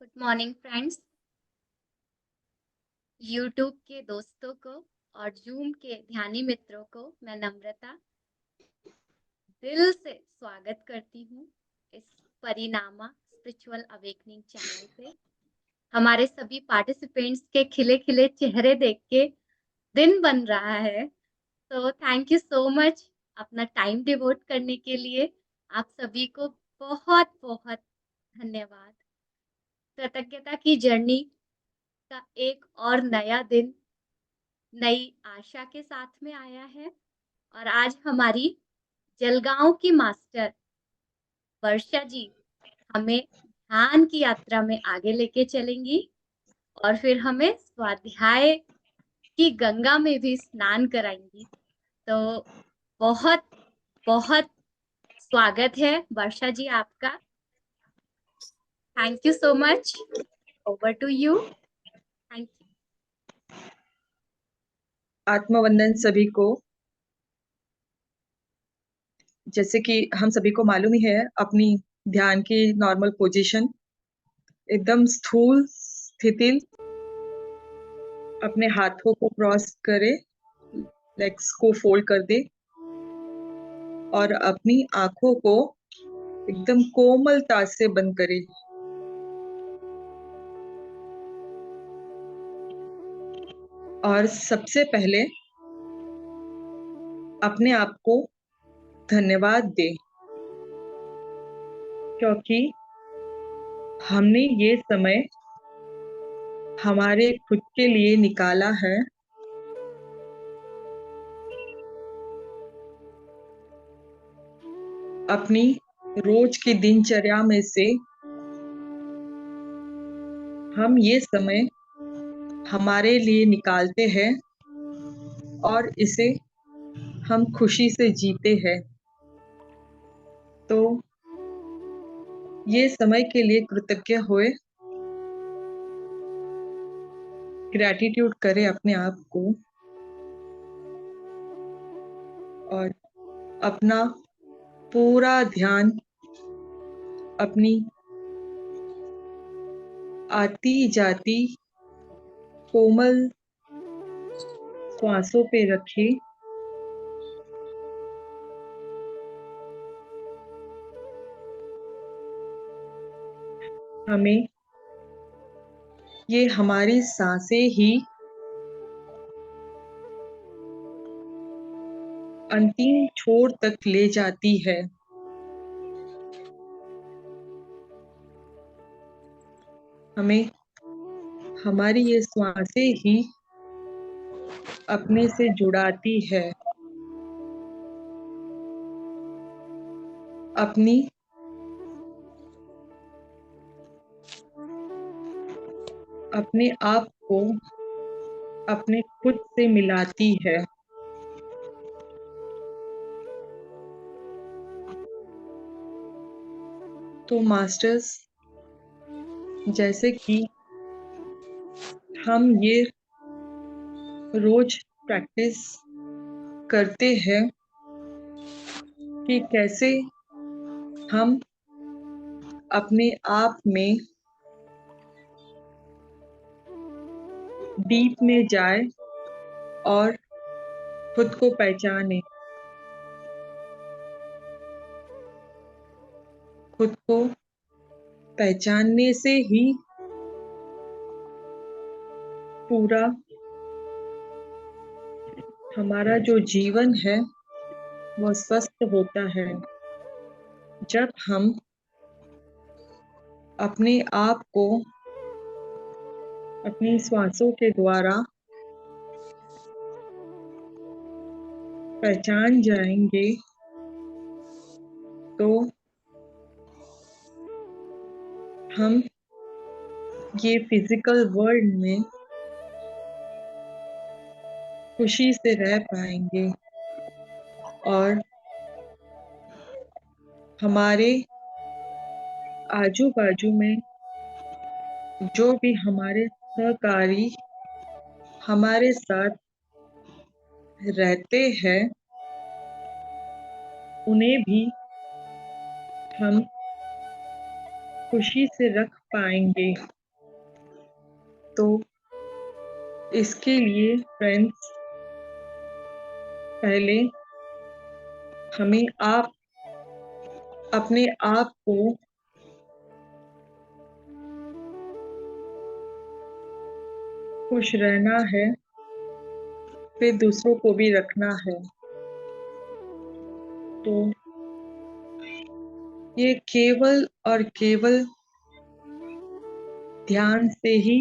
Good morning friends. YouTube के दोस्तों को और जूम के ध्यानी मित्रों को मैं नम्रता दिल से स्वागत करती हूँ इस परिणामा स्पिरिचुअल अवेकनिंग चैनल पे। हमारे सभी पार्टिसिपेंट्स के खिले खिले चेहरे देख के दिन बन रहा है। तो थैंक यू सो मच अपना टाइम डिवोट करने के लिए। आप सभी को बहुत बहुत धन्यवाद। कृतज्ञता की जर्नी का एक और नया दिन नई आशा के साथ में आया है और आज हमारी जलगांव की मास्टर वर्षा जी हमें ध्यान की यात्रा में आगे लेके चलेंगी और फिर हमें स्वाध्याय की गंगा में भी स्नान कराएंगी। तो बहुत बहुत स्वागत है वर्षा जी आपका। Thank you so much. Over to you. Thank you. आत्मवंदन सभी को। जैसे कि हम सभी को मालूम ही है, अपनी ध्यान की नॉर्मल पोजीशन एकदम स्थूल स्थिति, अपने हाथों को क्रॉस करे, लेग्स को फोल्ड कर दे और अपनी आंखों को एकदम कोमलता से बंद करे। और सबसे पहले अपने आप को धन्यवाद दे, क्योंकि हमने ये समय हमारे खुद के लिए निकाला है। अपनी रोज की दिनचर्या में से हम ये समय हमारे लिए निकालते हैं और इसे हम खुशी से जीते हैं। तो ये समय के लिए कृतज्ञ होए, ग्रैटिट्यूड करें अपने आप को और अपना पूरा ध्यान अपनी आती जाती कोमल श्वासों पे रखें। हमें ये हमारी सांसें ही अंतिम छोर तक ले जाती है। हमें हमारी ये सांसें ही अपने से जुड़ाती है। अपनी अपने आप को अपने खुद से मिलाती है। तो मास्टर्स, जैसे कि हम ये रोज प्रैक्टिस करते हैं कि कैसे हम अपने आप में डीप में जाए और खुद को पहचाने। खुद को पहचानने से ही पूरा हमारा जो जीवन है वो स्वस्थ होता है। जब हम अपने आप को अपनी श्वासों के द्वारा पहचान जाएंगे तो हम ये फिजिकल वर्ल्ड में खुशी से रह पाएंगे और हमारे आजू बाजू में जो भी हमारे सहकारी हमारे साथ रहते हैं उन्हें भी हम खुशी से रख पाएंगे। तो इसके लिए फ्रेंड्स, पहले हमें अपने आप को खुश रहना है, फिर दूसरों को भी रखना है। तो ये केवल और केवल ध्यान से ही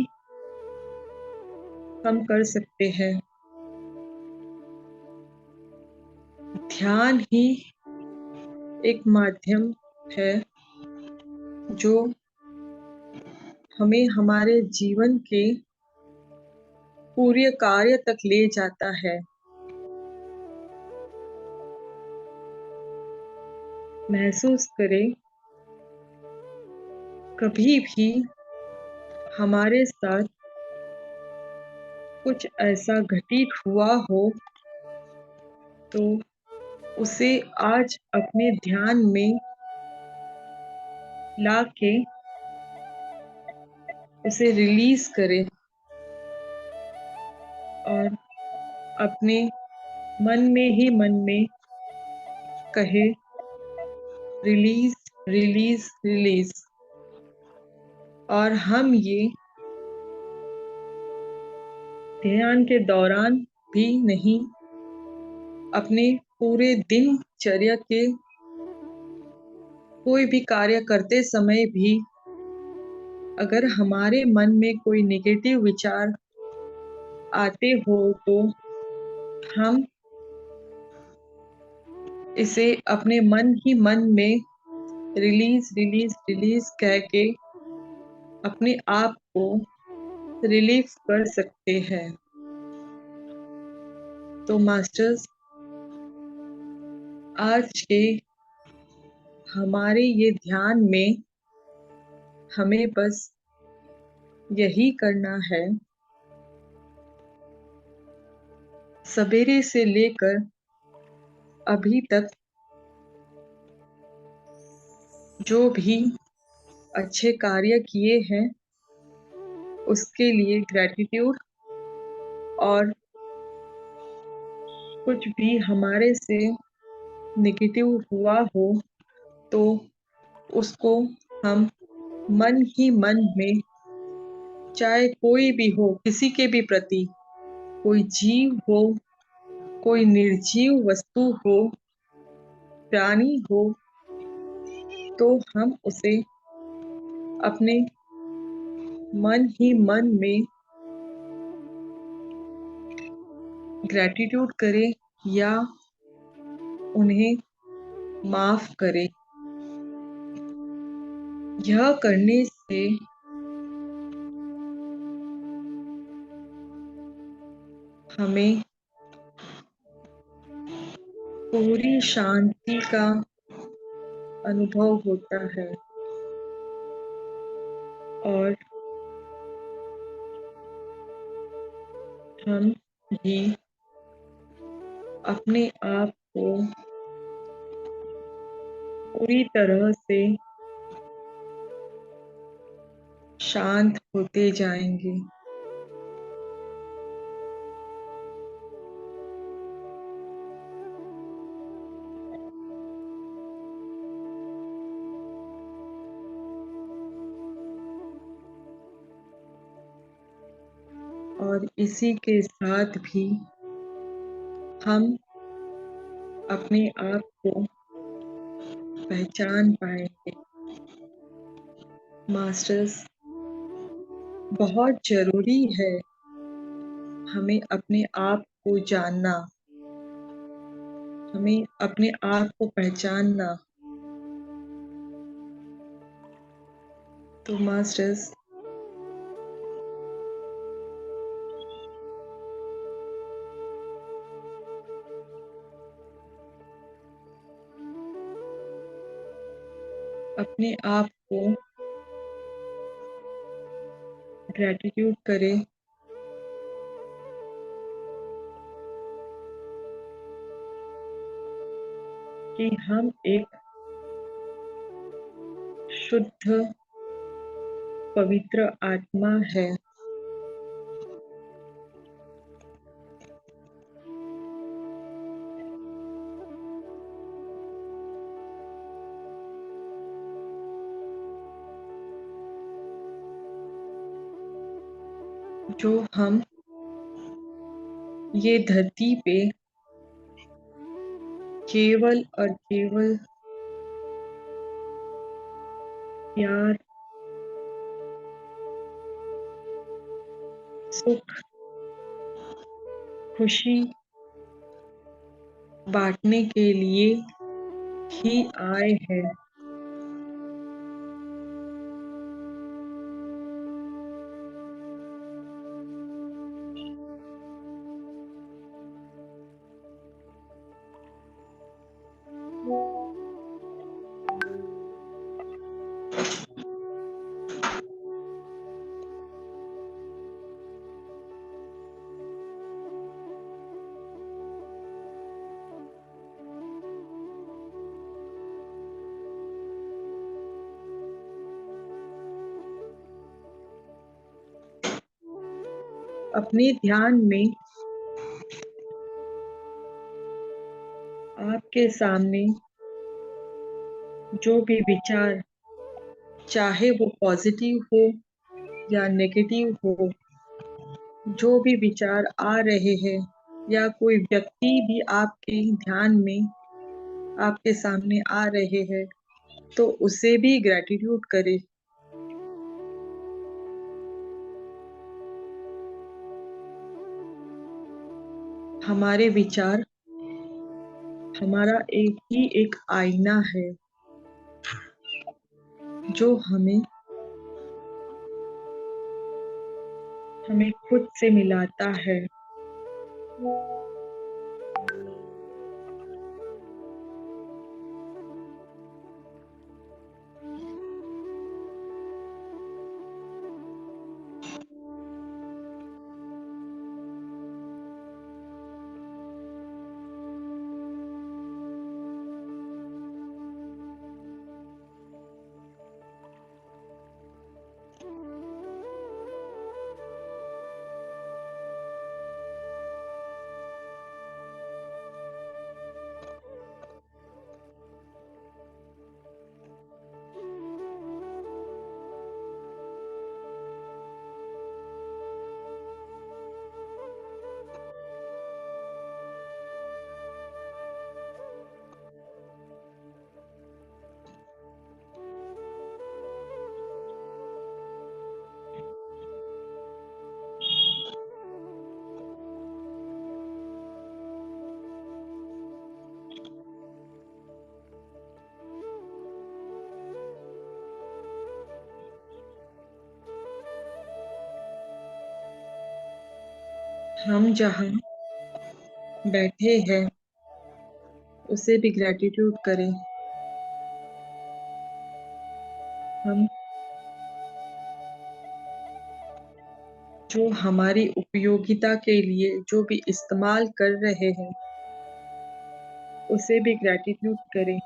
हम कर सकते हैं। ध्यान ही एक माध्यम है जो हमें हमारे जीवन के पूरे कार्य तक ले जाता है। महसूस करें, कभी भी हमारे साथ कुछ ऐसा घटित हुआ हो तो उसे आज अपने ध्यान में लाके उसे रिलीज करें और अपने मन में कहे, रिलीज, रिलीज, रिलीज। और हम ये ध्यान के दौरान भी नहीं, अपने पूरे दिनचर्या के कोई भी कार्य करते समय भी अगर हमारे मन में कोई नेगेटिव विचार आते हो तो हम इसे अपने मन ही मन में रिलीज, रिलीज, रिलीज कह के अपने आप को रिलीफ कर सकते हैं। तो मास्टर्स, आज के हमारे ये ध्यान में हमें बस यही करना है, सवेरे से लेकर अभी तक जो भी अच्छे कार्य किए हैं उसके लिए ग्रैटिट्यूड, और कुछ भी हमारे से नेगेटिव हुआ हो तो उसको हम मन ही मन में, चाहे कोई भी हो, किसी के भी प्रति, कोई जीव हो, कोई निर्जीव वस्तु हो, प्राणी हो, तो हम उसे अपने मन ही मन में ग्रैटिट्यूड करें या उन्हें माफ करें। यह करने से हमें पूरी शांति का अनुभव होता है और हम भी अपने आप को पूरी तरह से शांत होते जाएंगे। और इसी के साथ भी हम अपने आप को पहचान पाएंगे। मास्टर्स, बहुत जरूरी है हमें अपने आप को जानना, हमें अपने आप को पहचानना। तो मास्टर्स, अपने आप को ग्रैटिट्यूड करें कि हम एक शुद्ध पवित्र आत्मा है। जो हम ये धरती पे केवल और केवल प्यार, सुख, खुशी बांटने के लिए ही आए हैं। अपने ध्यान में आपके सामने जो भी विचार, चाहे वो पॉजिटिव हो या नेगेटिव हो, जो भी विचार आ रहे हैं या कोई व्यक्ति भी आपके ध्यान में आपके सामने आ रहे हैं, तो उसे भी ग्रैटिट्यूड करें। हमारे विचार हमारा एक आईना है जो हमें खुद से मिलाता है। हम जहाँ बैठे हैं उसे भी ग्रैटिट्यूड करें। हम जो हमारी उपयोगिता के लिए जो भी इस्तेमाल कर रहे हैं उसे भी ग्रैटिट्यूड करें।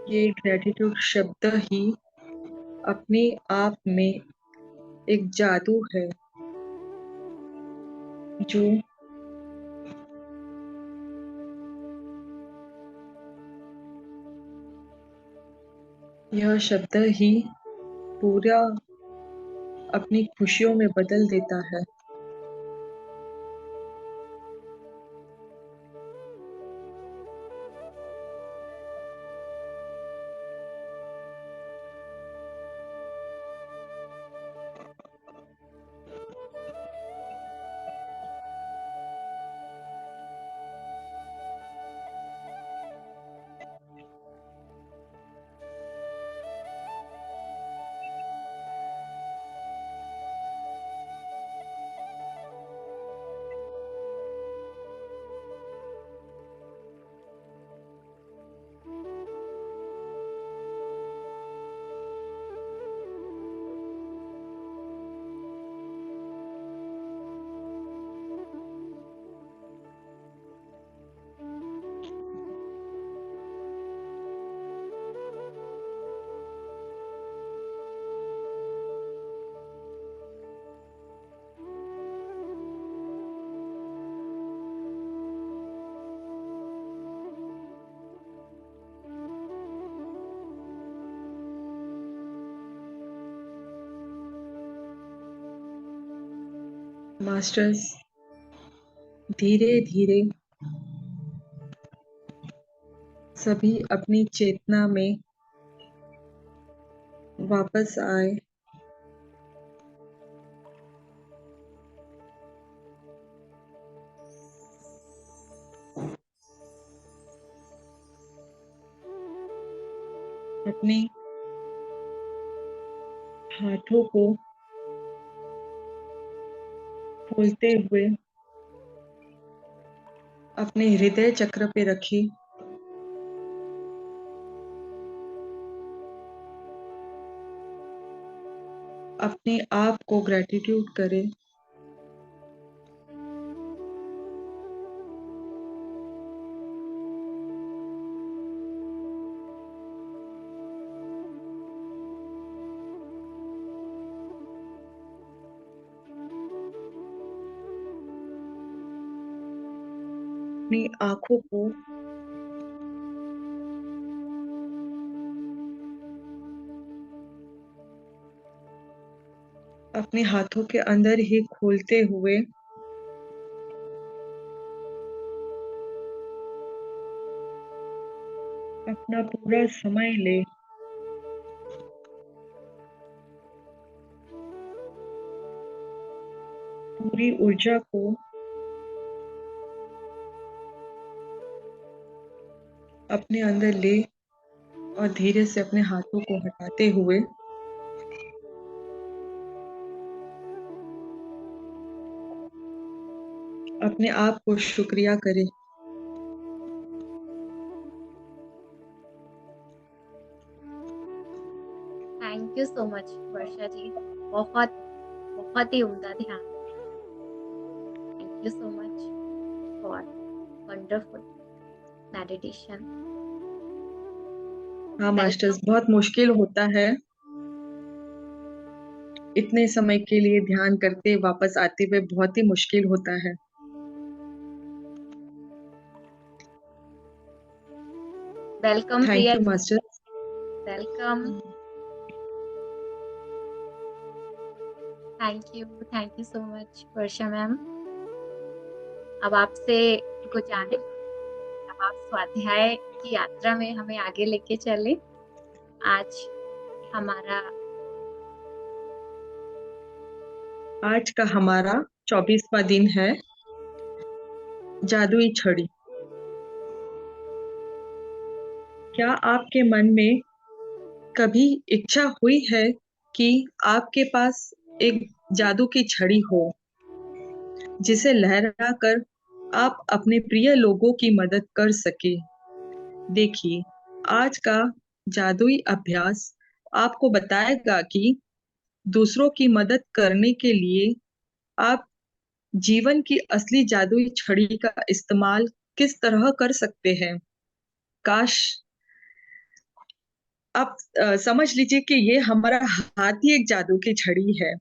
ये ग्रैटिट्यूड शब्द ही अपने आप में एक जादू है जो यह शब्द ही पूरा अपनी खुशियों में बदल देता है। मास्टर्स धीरे धीरे सभी अपनी चेतना में वापस आए। अपने हाथों को खोलते हुए अपने हृदय चक्र पे रखी। अपने आप को ग्रेटिट्यूड करें। अपनी आंखों को अपने हाथों के अंदर ही खोलते हुए अपना पूरा समय ले। पूरी ऊर्जा को अपने अंदर ले और धीरे से अपने हाथों को हटाते हुए अपने आप को शुक्रिया करें। Thank you so much Varsha ji, बहुत बहुत ही उम्दा ध्यान। Thank you so much for wonderful meditation. हाँ मास्टर्स, बहुत मुश्किल होता है इतने समय के लिए ध्यान करते वापस आते हुए, बहुत ही मुश्किल होता है। Welcome thank Priya you ji, masters. Welcome. Thank you so much Varsha ma'am. अब आपसे गुजारिश, अब आप स्वाध्याय की यात्रा में हमें आगे लेके चले। आज का हमारा 24वां दिन है, जादुई छड़ी। क्या आपके मन में कभी इच्छा हुई है कि आपके पास एक जादू की छड़ी हो, जिसे लहराकर आप अपने प्रिय लोगों की मदद कर सके? देखिए, आज का जादुई अभ्यास आपको बताएगा कि दूसरों की मदद करने के लिए आप जीवन की असली जादुई छड़ी का इस्तेमाल किस तरह कर सकते हैं। काश आप समझ लीजिए कि ये हमारा हाथ ही एक जादू की छड़ी है।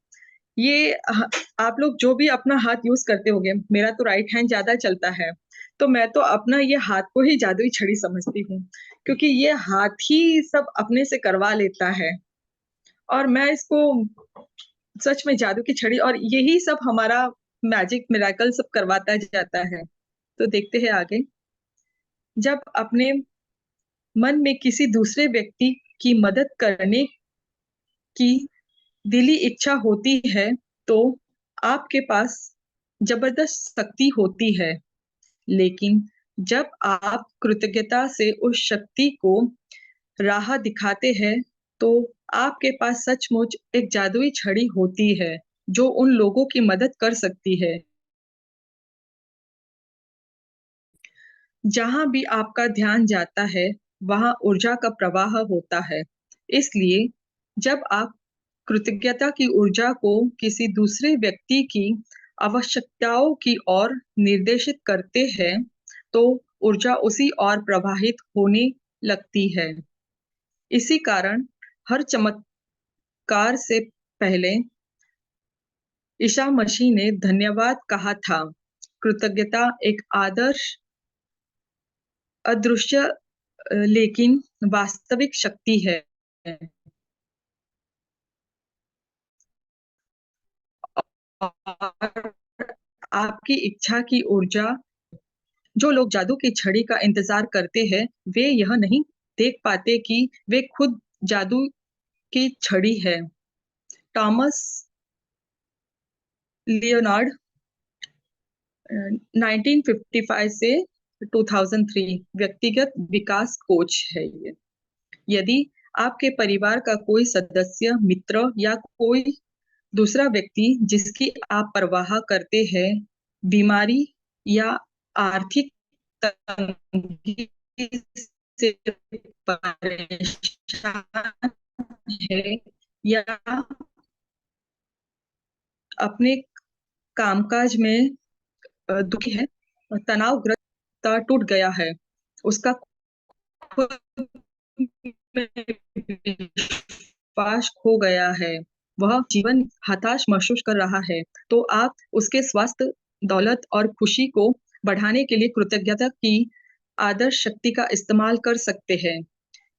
ये आप लोग जो भी अपना हाथ यूज करते होंगे, मेरा तो राइट हैंड ज्यादा चलता है, तो मैं तो अपना ये हाथ को ही जादुई छड़ी समझती हूँ, क्योंकि ये हाथ ही सब अपने से करवा लेता है। और मैं इसको सच में जादू की छड़ी, और यही सब हमारा मैजिक मिरेकल सब करवाता जाता है। तो देखते हैं आगे। जब अपने मन में किसी दूसरे व्यक्ति की मदद करने की दिली इच्छा होती है, तो आपके पास जबरदस्त शक्ति होती है। लेकिन जब आप कृतज्ञता से उस शक्ति को राह दिखाते हैं, तो आपके पास सचमुच एक जादुई छड़ी होती है, जो उन लोगों की मदद कर सकती है जहां भी आपका ध्यान जाता है, वहां ऊर्जा का प्रवाह होता है। इसलिए जब आप कृतज्ञता की ऊर्जा को किसी दूसरे व्यक्ति की आवश्यकताओं की ओर निर्देशित करते हैं, तो ऊर्जा उसी ओर प्रवाहित होने लगती है। इसी कारण हर चमत्कार से पहले ईसा मसीह ने धन्यवाद कहा था। कृतज्ञता एक आदर्श, अदृश्य लेकिन वास्तविक शक्ति है। और आपकी इच्छा की ऊर्जा। जो लोग जादू की छड़ी का इंतजार करते हैं, वे यह नहीं देख पाते कि वे खुद जादू की छड़ी है। टॉमस लियोनार्ड 1955 से 2003 व्यक्तिगत विकास कोच है ये। यदि आपके परिवार का कोई सदस्य, मित्र या कोई दूसरा व्यक्ति जिसकी आप परवाह करते हैं बीमारी या आर्थिक तंगी से परेशान है या अपने कामकाज में दुखी है, तनावग्रस्त टूट गया है, उसका खुद में विश्वास खो गया है, वह जीवन हताश महसूस कर रहा है, तो आप उसके स्वास्थ्य, दौलत और खुशी को बढ़ाने के लिए कृतज्ञता की आदर्श शक्ति का इस्तेमाल कर सकते हैं।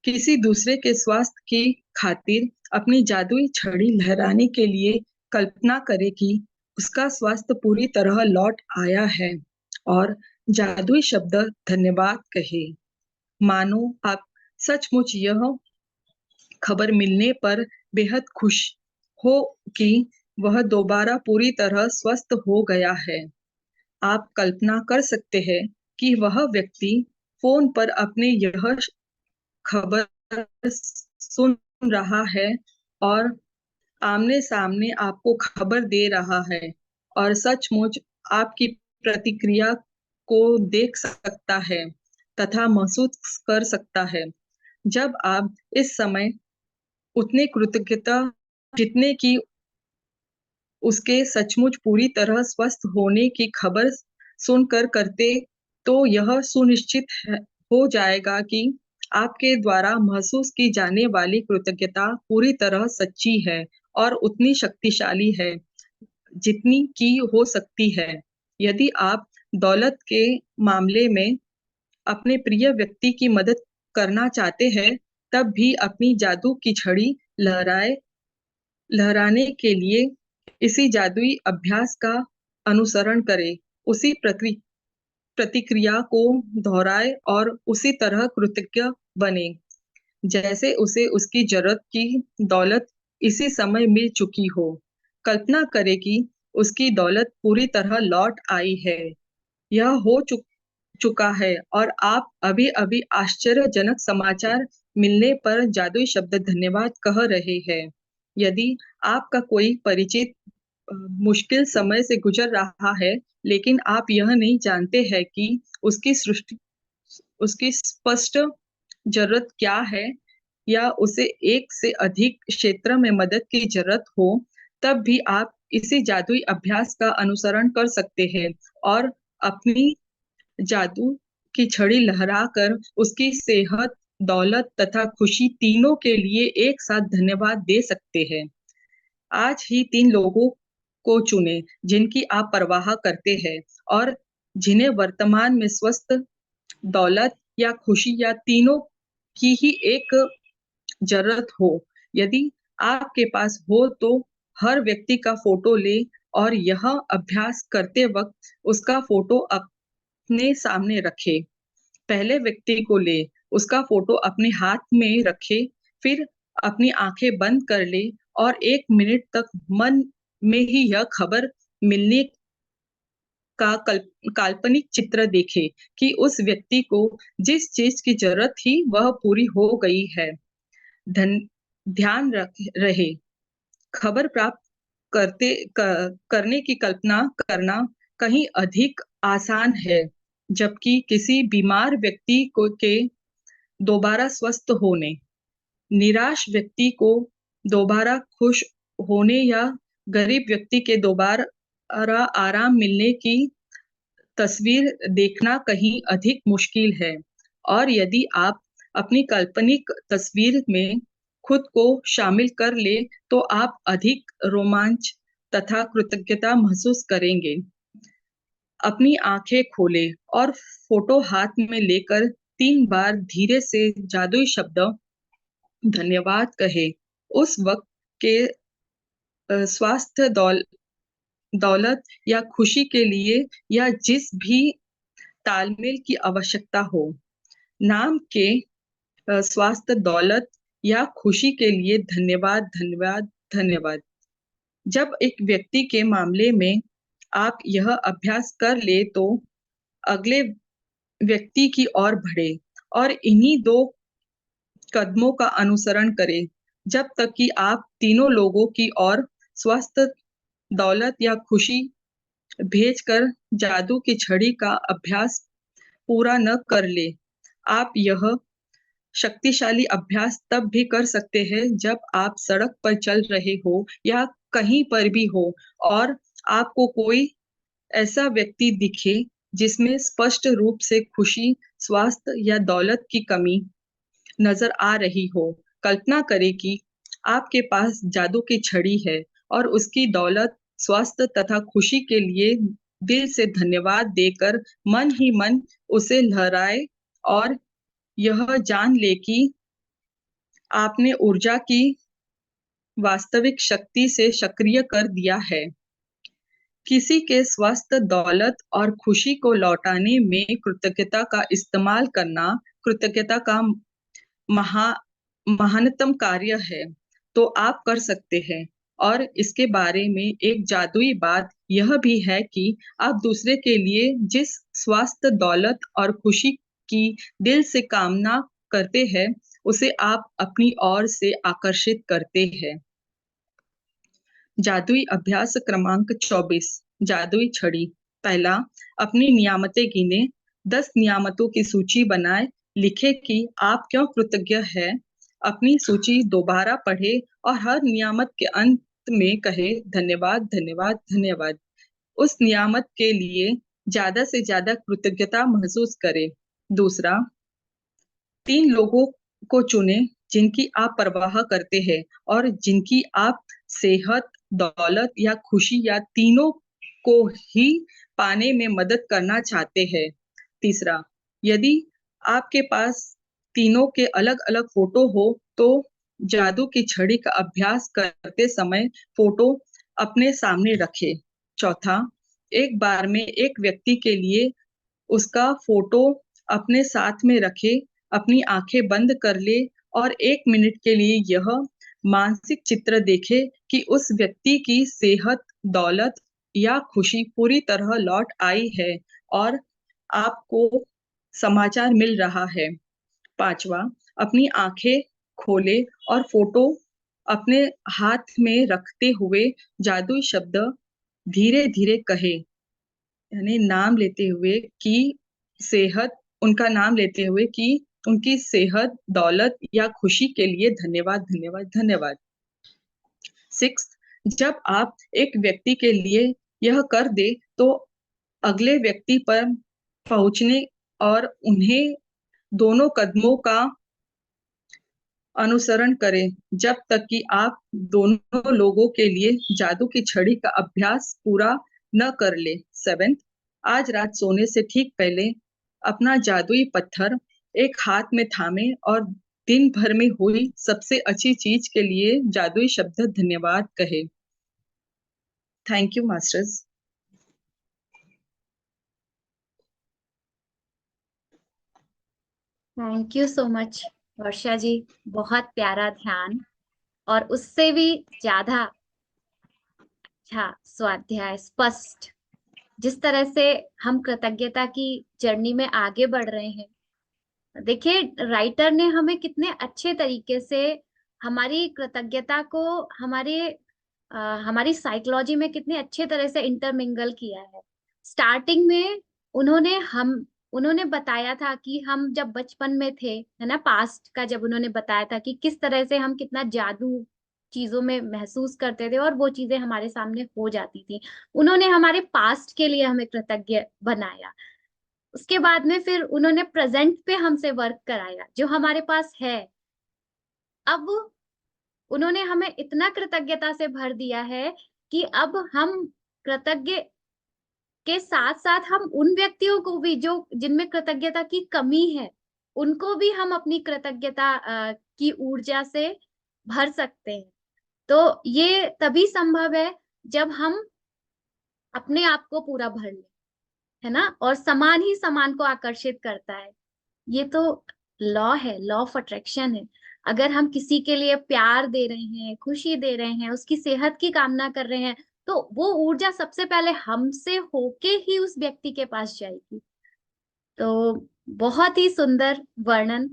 किसी दूसरे के स्वास्थ्य की खातिर अपनी जादुई छड़ी लहराने के लिए कल्पना करें कि उसका स्वास्थ्य पूरी तरह लौट आया है और जादुई शब्द धन्यवाद कहे। मानो आप सचमुच यह खबर मिलने पर बेहद खुश हो कि वह दोबारा पूरी तरह स्वस्थ हो गया है। आप कल्पना कर सकते हैं कि वह व्यक्ति फोन पर अपने यह खबर सुन रहा है और आमने-सामने आपको खबर दे रहा है और सचमुच आपकी प्रतिक्रिया को देख सकता है तथा महसूस कर सकता है। जब आप इस समय उतने कृतज्ञता जितने की उसके सचमुच पूरी तरह स्वस्थ होने की खबर सुनकर करते, तो यह सुनिश्चित हो जाएगा कि आपके द्वारा महसूस की जाने वाली कृतज्ञता पूरी तरह सच्ची है और उतनी शक्तिशाली है जितनी की हो सकती है। यदि आप दौलत के मामले में अपने प्रिय व्यक्ति की मदद करना चाहते हैं, तब भी अपनी जादू की छड़ी लहराने के लिए इसी जादुई अभ्यास का अनुसरण करें। उसी प्रतिक्रिया को दोहराए और उसी तरह कृतज्ञ बने जैसे उसे उसकी जरूरत की दौलत इसी समय मिल चुकी हो। कल्पना करें कि उसकी दौलत पूरी तरह लौट आई है। यह हो चुका है और आप अभी-अभी आश्चर्यजनक समाचार मिलने पर जादुई शब्द धन्यवाद कह रहे हैं। यदि आपका कोई परिचित मुश्किल समय से गुजर रहा है, लेकिन आप यह नहीं जानते हैं कि उसकी स्पष्ट जरूरत क्या है या उसे एक से अधिक क्षेत्र में मदद की जरूरत हो, तब भी आप इसी जादुई अभ्यास का अनुसरण कर सकते हैं और अपनी जादू की छड़ी लहराकर उसकी सेहत, दौलत तथा खुशी तीनों के लिए एक साथ धन्यवाद दे सकते हैं। आज ही 3 लोगों को चुनें जिनकी आप परवाह करते हैं और जिन्हें वर्तमान में स्वस्थ, दौलत या खुशी या तीनों की ही एक जरूरत हो। यदि आपके पास हो तो हर व्यक्ति का फोटो लें और यह अभ्यास करते वक्त उसका फोटो अपने सामने रखें। पहले व्यक्ति को ले, उसका फोटो अपने हाथ में रखे, फिर अपनी आंखें बंद कर ले और 1 मिनट तक मन में ही यह खबर मिलने का काल्पनिक चित्र देखे कि उस व्यक्ति को जिस चीज की जरूरत थी वह पूरी हो गई है। ध्यान रहे, खबर प्राप्त करने की कल्पना करना कहीं अधिक आसान है, जबकि किसी बीमार व्यक्ति के दोबारा स्वस्थ होने, निराश व्यक्ति को दोबारा खुश होने या गरीब व्यक्ति के दोबारा आराम मिलने की तस्वीर देखना कहीं अधिक मुश्किल है। और यदि आप अपनी काल्पनिक तस्वीर में खुद को शामिल कर ले, तो आप अधिक रोमांच तथा कृतज्ञता महसूस करेंगे। अपनी आंखें खोलें और फोटो हाथ में लेकर 3 बार धीरे से जादुई शब्द धन्यवाद कहें। उस वक्त के स्वास्थ्य दौलत या खुशी के लिए या जिस भी तालमेल की आवश्यकता हो। नाम के स्वास्थ्य, दौलत या खुशी के लिए धन्यवाद, धन्यवाद, धन्यवाद। जब एक व्यक्ति के मामले में आप यह अभ्यास कर ले तो अगले व्यक्ति की ओर बढ़े और इन्हीं 2 कदमों का अनुसरण करें जब तक कि आप तीनों लोगों की ओर स्वास्थ्य, दौलत या खुशी भेजकर जादू की छड़ी का अभ्यास पूरा न कर ले। आप यह शक्तिशाली अभ्यास तब भी कर सकते हैं जब आप सड़क पर चल रहे हो या कहीं पर भी हो और आपको कोई ऐसा व्यक्ति दिखे जिसमें स्पष्ट रूप से खुशी, स्वास्थ्य या दौलत की कमी नजर आ रही हो। कल्पना करें कि आपके पास जादू की छड़ी है और उसकी दौलत, स्वास्थ्य तथा खुशी के लिए दिल से धन्यवाद देकर मन ही मन उसे लहराए और यह जान ले कि आपने ऊर्जा की वास्तविक शक्ति से सक्रिय कर दिया है। किसी के स्वास्थ्य, दौलत और खुशी को लौटाने में कृतज्ञता का इस्तेमाल करना कृतज्ञता का महा महानतम कार्य है, तो आप कर सकते हैं। और इसके बारे में एक जादुई बात यह भी है कि आप दूसरे के लिए जिस स्वास्थ्य, दौलत और खुशी की दिल से कामना करते हैं, उसे आप अपनी ओर से आकर्षित करते हैं। जादुई अभ्यास क्रमांक 24, जादुई छड़ी। पहला, अपनी नियामतें गिने। 10 नियामतों की सूची बनाएं। लिखें कि आप क्यों कृतज्ञ हैं। अपनी सूची दोबारा पढ़ें और हर नियामत के अंत में कहे धन्यवाद, धन्यवाद, धन्यवाद। उस नियामत के लिए ज्यादा से ज्यादा कृतज्ञता महसूस करें। दूसरा, 3 लोगों को चुनें जिनकी आप परवाह करते हैं और जिनकी आप सेहत, दौलत या खुशी या तीनों को ही पाने में मदद करना चाहते हैं। तीसरा, यदि आपके पास तीनों के अलग-अलग फोटो हो तो जादू की छड़ी का अभ्यास करते समय फोटो अपने सामने रखें। चौथा, एक बार में एक व्यक्ति के लिए उसका फोटो अपने साथ में रखे, अपनी आंखें बंद कर ले और 1 मिनट के लिए यह मानसिक चित्र देखे कि उस व्यक्ति की सेहत, दौलत या खुशी पूरी तरह लौट आई है और आपको समाचार मिल रहा है। 5वां, अपनी आंखें खोले और फोटो अपने हाथ में रखते हुए जादुई शब्द धीरे-धीरे कहे। यानी नाम लेते हुए कि सेहत उनका नाम लेते हुए कि उनकी सेहत, दौलत या खुशी के लिए धन्यवाद, धन्यवाद, धन्यवाद। 6, जब आप एक व्यक्ति के लिए यह कर दे तो अगले व्यक्ति पर पहुंचने और उन्हें दोनों कदमों का अनुसरण करें जब तक कि आप दोनों लोगों के लिए जादू की छड़ी का अभ्यास पूरा न कर ले। 7, आज रात सोने से ठीक पहले अपना जादुई पत्थर एक हाथ में थामे और दिन भर में हुई सबसे अच्छी चीज के लिए जादुई शब्द धन्यवाद कहे। Thank you masters. Thank you so much Varsha ji. बहुत प्यारा ध्यान और उससे भी ज्यादा अच्छा स्वाध्याय, स्पष्ट। जिस तरह से हम कृतज्ञता की जर्नी में आगे बढ़ रहे हैं, देखिए राइटर ने हमें कितने अच्छे तरीके से हमारी कृतज्ञता को हमारी साइकोलॉजी में कितने अच्छे तरह से इंटरमिंगल किया है। स्टार्टिंग में उन्होंने बताया था कि हम जब बचपन में थे, है ना, पास्ट का जब उन्होंने बताया था कि किस तरह से हम कितना जादू चीजों में महसूस करते थे और वो चीजें हमारे सामने हो जाती थी। उन्होंने हमारे पास्ट के लिए हमें कृतज्ञ बनाया। उसके बाद में फिर उन्होंने प्रेजेंट पे हमसे वर्क कराया जो हमारे पास है। अब उन्होंने हमें इतना कृतज्ञता से भर दिया है कि अब हम कृतज्ञ के साथ साथ हम उन व्यक्तियों को भी जो जिनमें कृतज्ञता की कमी है, उनको भी हम अपनी कृतज्ञता की ऊर्जा से भर सकते हैं। तो ये तभी संभव है जब हम अपने आप को पूरा भर ले, है ना, और समान ही समान को आकर्षित करता है। ये तो लॉ है, लॉ ऑफ अट्रैक्शन है। अगर हम किसी के लिए प्यार दे रहे हैं, खुशी दे रहे हैं, उसकी सेहत की कामना कर रहे हैं, तो वो ऊर्जा सबसे पहले हमसे होके ही उस व्यक्ति के पास जाएगी। तो बहुत ही सुंदर वर्णन,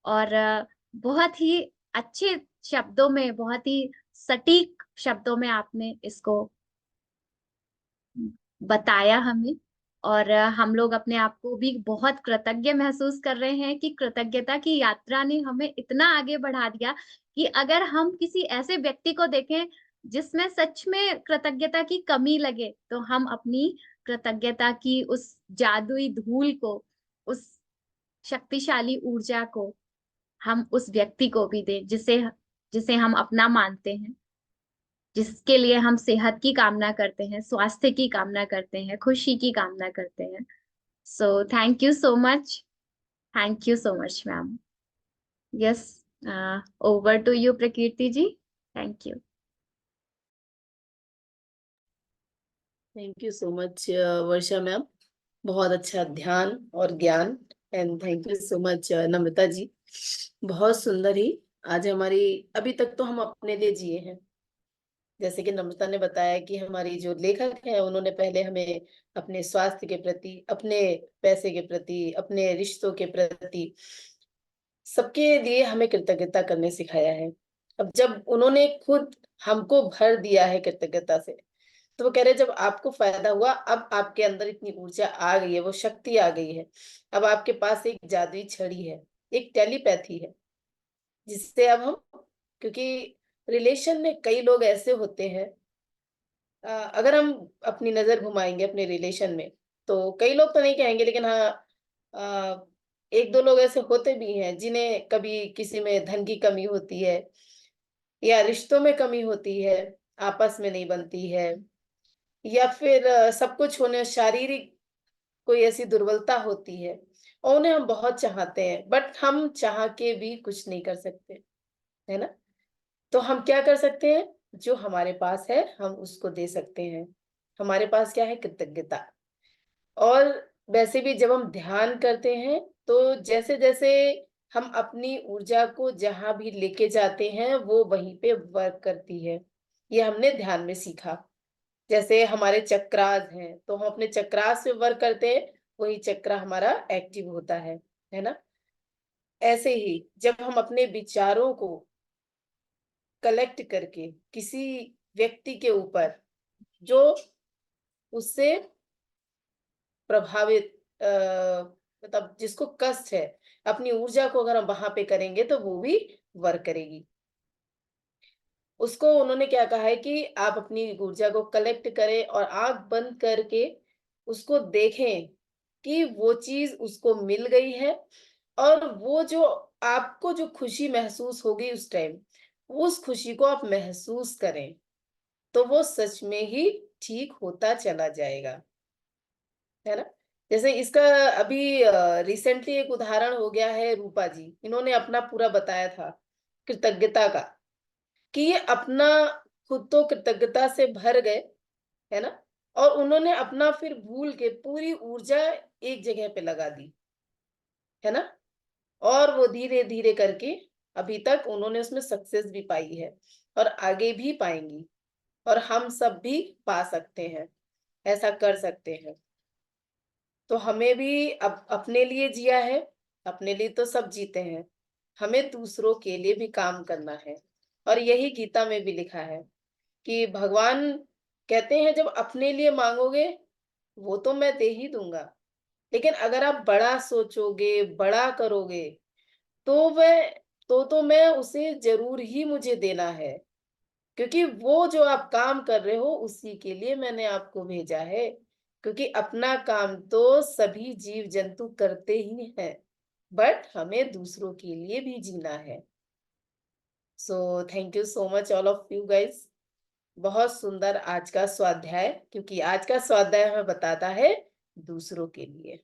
और बहुत ही अच्छे शब्दों में, बहुत ही सटीक शब्दों में आपने इसको बताया हमें। और हम लोग अपने आप को भी बहुत कृतज्ञ महसूस कर रहे हैं कि कृतज्ञता की यात्रा ने हमें इतना आगे बढ़ा दिया कि अगर हम किसी ऐसे व्यक्ति को देखें जिसमें सच में कृतज्ञता की कमी लगे, तो हम अपनी कृतज्ञता की उस जादुई धूल को, उस शक्तिशाली ऊर्जा को हम उस व्यक्ति को भी दें जिसे जिसे हम अपना मानते हैं, जिसके लिए हम सेहत की कामना करते हैं, स्वास्थ्य की कामना करते हैं, खुशी की कामना करते हैं। So thank you so much, thank you so much ma'am. Yes, over to you Prakriti ji. Thank you. Thank you so much Varsha ma'am, बहुत अच्छा ध्यान और ज्ञान। And thank you so much Namrata ji, बहुत सुंदर ही आज हमारी, अभी तक तो हम अपने लिए जिए हैं। जैसे कि नम्रता ने बताया कि हमारी जो लेखक है उन्होंने पहले हमें अपने स्वास्थ्य के प्रति, अपने पैसे के प्रति, अपने रिश्तों के प्रति, सबके लिए हमें कृतज्ञता करने सिखाया है। अब जब उन्होंने खुद हमको भर दिया है कृतज्ञता से, तो वो कह रहे जब आपको फायदा हुआ, अब आपके अंदर इतनी ऊर्जा आ गई है, वो शक्ति आ गई है, अब आपके पास एक जादुई छड़ी है, एक टेलीपैथी है, जिससे अब हम, क्योंकि रिलेशन में कई लोग ऐसे होते हैं, अगर हम अपनी नजर घुमाएंगे अपने रिलेशन में, तो कई लोग तो नहीं कहेंगे, लेकिन हाँ, एक दो लोग ऐसे होते भी हैं जिन्हें कभी किसी में धन की कमी होती है, या रिश्तों में कमी होती है, आपस में नहीं बनती है, या फिर सब कुछ होने, शारीरिक कोई ऐसी दुर्बलता होती है, और उन्हें हम बहुत चाहते हैं, बट हम चाह के भी कुछ नहीं कर सकते, है ना। तो हम क्या कर सकते हैं, जो हमारे पास है हम उसको दे सकते हैं। हमारे पास क्या है, कृतज्ञता। और वैसे भी जब हम ध्यान करते हैं, तो जैसे जैसे हम अपनी ऊर्जा को जहां भी लेके जाते हैं, वो वहीं पे वर्क करती है। ये हमने ध्यान में सीखा। जैसे हमारे चक्रास हैं, तो हम अपने चक्रास पे वर्क करते हैं, वही चक्र हमारा एक्टिव होता है ना। ऐसे ही जब हम अपने विचारों को कलेक्ट करके किसी व्यक्ति के ऊपर, जो उससे प्रभावित, मतलब जिसको कष्ट है, अपनी ऊर्जा को अगर हम वहां पे करेंगे, तो वो भी वर्क करेगी। उसको उन्होंने क्या कहा है कि आप अपनी ऊर्जा को कलेक्ट करें और आंख बंद करके उसको देखें कि वो चीज उसको मिल गई है, और वो जो आपको जो खुशी महसूस होगी उस टाइम, उस खुशी को आप महसूस करें, तो वो सच में ही ठीक होता चला जाएगा, है ना। जैसे इसका अभी रिसेंटली एक उदाहरण हो गया है, रूपा जी, इन्होंने अपना पूरा बताया था कृतज्ञता का, कि ये अपना खुद तो कृतज्ञता से भर गए, है ना, और उन्होंने अपना फिर भूल के पूरी ऊर्जा एक जगह पे लगा दी, है ना, और वो धीरे धीरे करके अभी तक उन्होंने उसमें सक्सेस भी पाई है, और आगे भी पाएंगी, और हम सब भी पा सकते हैं, ऐसा कर सकते हैं। तो हमें भी अब अपने लिए जिया है, अपने लिए तो सब जीते हैं, हमें दूसरों के लिए भी काम करना है। और यही गीता में भी लिखा है कि भगवान कहते हैं जब अपने लिए मांगोगे, वो तो मैं दे ही दूंगा, लेकिन अगर आप बड़ा सोचोगे, बड़ा करोगे, तो वह, तो मैं उसे जरूर ही मुझे देना है, क्योंकि वो जो आप काम कर रहे हो उसी के लिए मैंने आपको भेजा है, क्योंकि अपना काम तो सभी जीव जंतु करते ही हैं, बट हमें दूसरों के लिए भी जीना है। सो thank you so much all of you guys. बहुत सुंदर आज का स्वाध्याय, क्योंकि आज का स्वाध्याय हमें बताता है दूसरों के लिए।